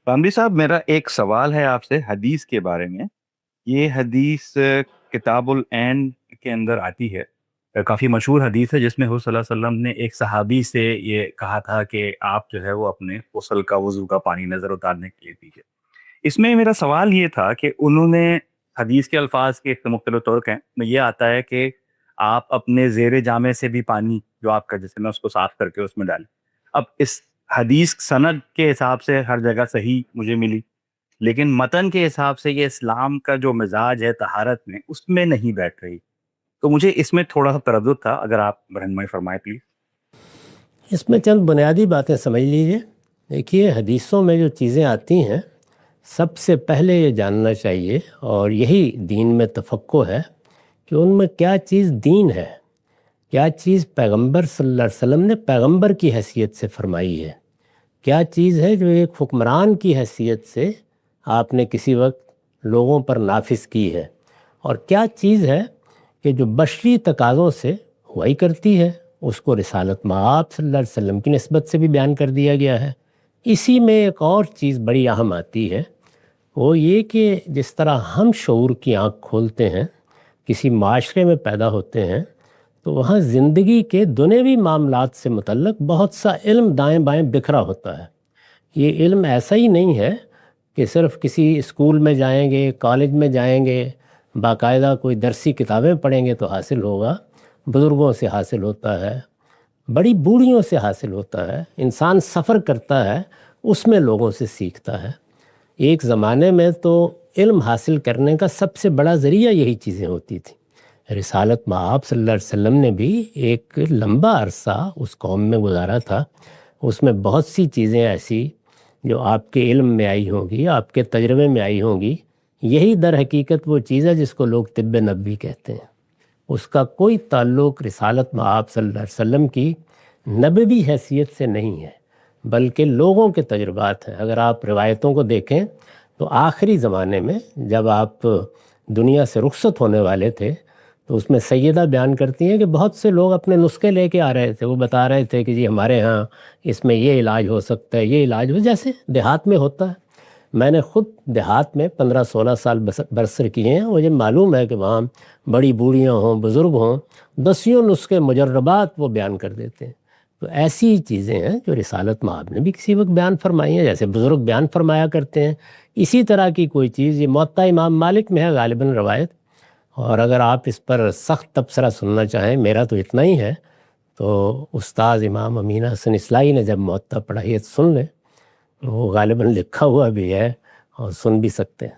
رامبی صاحب، میرا ایک سوال ہے آپ سے حدیث کے بارے میں. یہ حدیث کتاب العین کے اندر آتی ہے. کافی مشہور حدیث ہے جس میں حضور صلی اللہ علیہ وسلم نے ایک صحابی سے یہ کہا تھا کہ آپ جو ہے وہ اپنے غسل کا وضو کا پانی نظر اتارنے کے لیے دیجیے. اس میں میرا سوال یہ تھا کہ انہوں نے حدیث کے الفاظ کے مختلف طرق ہیں. میں یہ آتا ہے کہ آپ اپنے زیر جامع سے بھی پانی جو آپ کا جسم ہے اس کو صاف کر کے اس میں ڈالیں. اب اس حدیث سند کے حساب سے ہر جگہ صحیح مجھے ملی، لیکن متن کے حساب سے یہ اسلام کا جو مزاج ہے طہارت میں اس میں نہیں بیٹھ رہی. تو مجھے اس میں تھوڑا سا تردد تھا، اگر آپ رہنمائی فرمائیں پلیز. اس میں چند بنیادی باتیں سمجھ لیجئے. دیکھیے، حدیثوں میں جو چیزیں آتی ہیں سب سے پہلے یہ جاننا چاہیے، اور یہی دین میں تفقہ ہے، کہ ان میں کیا چیز دین ہے، کیا چیز پیغمبر صلی اللہ علیہ وسلم نے پیغمبر کی حیثیت سے فرمائی ہے، کیا چیز ہے جو ایک حکمران کی حیثیت سے آپ نے کسی وقت لوگوں پر نافذ کی ہے، اور کیا چیز ہے کہ جو بشری تقاضوں سے ہوا ہی کرتی ہے. اس کو رسالت مآب صلی اللہ علیہ وسلم کی نسبت سے بھی بیان کر دیا گیا ہے. اسی میں ایک اور چیز بڑی اہم آتی ہے، وہ یہ کہ جس طرح ہم شعور کی آنکھ کھولتے ہیں، کسی معاشرے میں پیدا ہوتے ہیں، تو وہاں زندگی کے دنیوی معاملات سے متعلق بہت سا علم دائیں بائیں بکھرا ہوتا ہے. یہ علم ایسا ہی نہیں ہے کہ صرف کسی اسکول میں جائیں گے، کالج میں جائیں گے، باقاعدہ کوئی درسی کتابیں پڑھیں گے تو حاصل ہوگا. بزرگوں سے حاصل ہوتا ہے، بڑی بوڑھیوں سے حاصل ہوتا ہے. انسان سفر کرتا ہے، اس میں لوگوں سے سیکھتا ہے. ایک زمانے میں تو علم حاصل کرنے کا سب سے بڑا ذریعہ یہی چیزیں ہوتی تھیں. رسالت مآب صلی اللہ علیہ وسلم نے بھی ایک لمبا عرصہ اس قوم میں گزارا تھا. اس میں بہت سی چیزیں ایسی جو آپ کے علم میں آئی ہوں گی، آپ کے تجربے میں آئی ہوں گی. یہی در حقیقت وہ چیز ہے جس کو لوگ طب نبوی کہتے ہیں. اس کا کوئی تعلق رسالت مآب صلی اللہ علیہ وسلم کی نبوی حیثیت سے نہیں ہے، بلکہ لوگوں کے تجربات ہیں. اگر آپ روایتوں کو دیکھیں تو آخری زمانے میں جب آپ دنیا سے رخصت ہونے والے تھے تو اس میں سیدہ بیان کرتی ہیں کہ بہت سے لوگ اپنے نسخے لے کے آ رہے تھے. وہ بتا رہے تھے کہ جی ہمارے ہاں اس میں یہ علاج ہو سکتا ہے، یہ علاج جیسے دیہات میں ہوتا ہے. میں نے خود دیہات میں 15-16 سال برسر کیے ہیں. مجھے معلوم ہے کہ وہاں بڑی بوڑھیاں ہوں، بزرگ ہوں، دسیوں نسخے مجربات وہ بیان کر دیتے ہیں. تو ایسی چیزیں ہیں جو رسالت مآب نے بھی کسی وقت بیان فرمائی ہیں، جیسے بزرگ بیان فرمایا کرتے ہیں. اسی طرح کی کوئی چیز یہ موطا امام مالک میں ہے غالباً روایت. اور اگر آپ اس پر سخت تبصرہ سننا چاہیں، میرا تو اتنا ہی ہے، تو استاذ امام امین حسن اصلاحی نے جب موطا پڑھائی ہے سن لیں. وہ غالباً لکھا ہوا بھی ہے اور سن بھی سکتے ہیں.